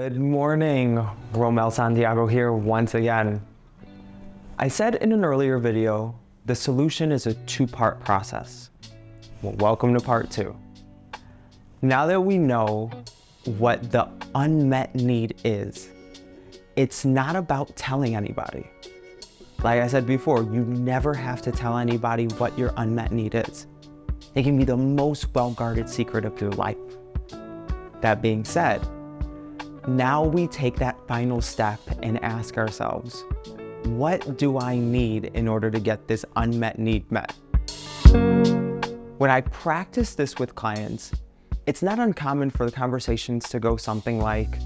Good morning, Romel Santiago here once again. I said in an earlier video, the solution is a two-part process. Well, welcome to part two. Now that we know what the unmet need is, it's not about telling anybody. Like I said before, you never have to tell anybody what your unmet need is. It can be the most well-guarded secret of your life. That being said, now we take that final step and ask ourselves, what do I need in order to get this unmet need met? When I practice this with clients, it's not uncommon for the conversations to go something like,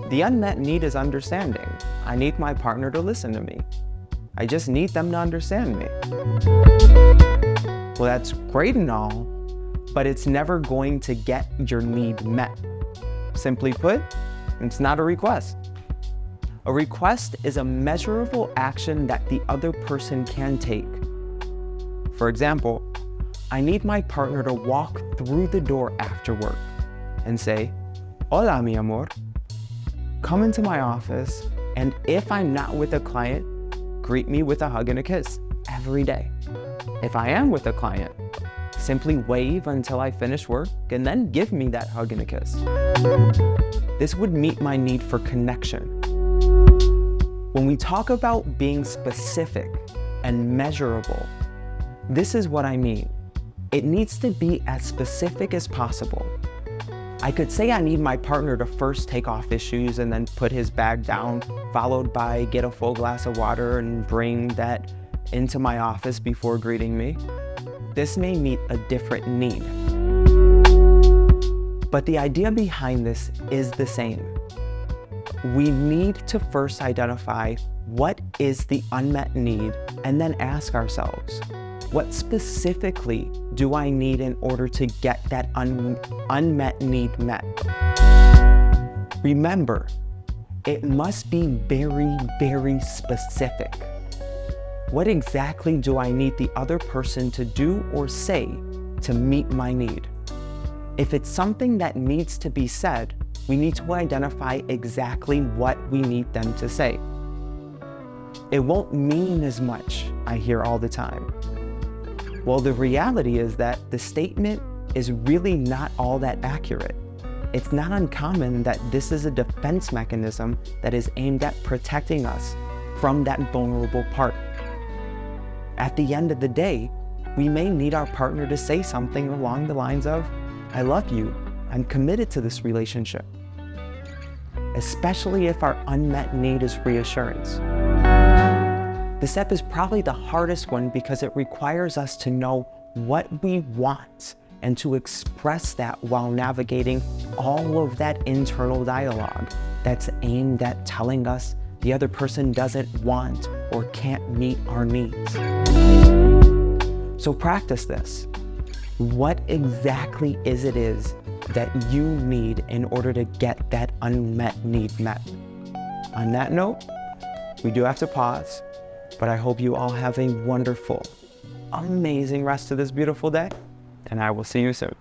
the unmet need is understanding. I need my partner to listen to me. I just need them to understand me. Well, that's great and all, but it's never going to get your need met. Simply put, it's not a request. A request is a measurable action that the other person can take. For example, I need my partner to walk through the door after work and say, "Hola, mi amor." Come into my office, and if I'm not with a client, greet me with a hug and a kiss every day. If I am with a client, simply wave until I finish work and then give me that hug and a kiss. This would meet my need for connection. When we talk about being specific and measurable, this is what I mean. It needs to be as specific as possible. I could say I need my partner to first take off his shoes and then put his bag down, followed by get a full glass of water and bring that into my office before greeting me. This may meet a different need. But the idea behind this is the same. We need to first identify what is the unmet need and then ask ourselves, what specifically do I need in order to get that unmet need met? Remember, it must be very, very specific. What exactly do I need the other person to do or say to meet my need? If it's something that needs to be said, we need to identify exactly what we need them to say. It won't mean as much, I hear all the time. Well, the reality is that the statement is really not all that accurate. It's not uncommon that this is a defense mechanism that is aimed at protecting us from that vulnerable part. At the end of the day, we may need our partner to say something along the lines of, "I love you, I'm committed to this relationship," especially if our unmet need is reassurance. This step is probably the hardest one because it requires us to know what we want and to express that while navigating all of that internal dialogue that's aimed at telling us the other person doesn't want or can't meet our needs. So practice this. What exactly is that you need in order to get that unmet need met? On that note, we do have to pause, but I hope you all have a wonderful, amazing rest of this beautiful day, and I will see you soon.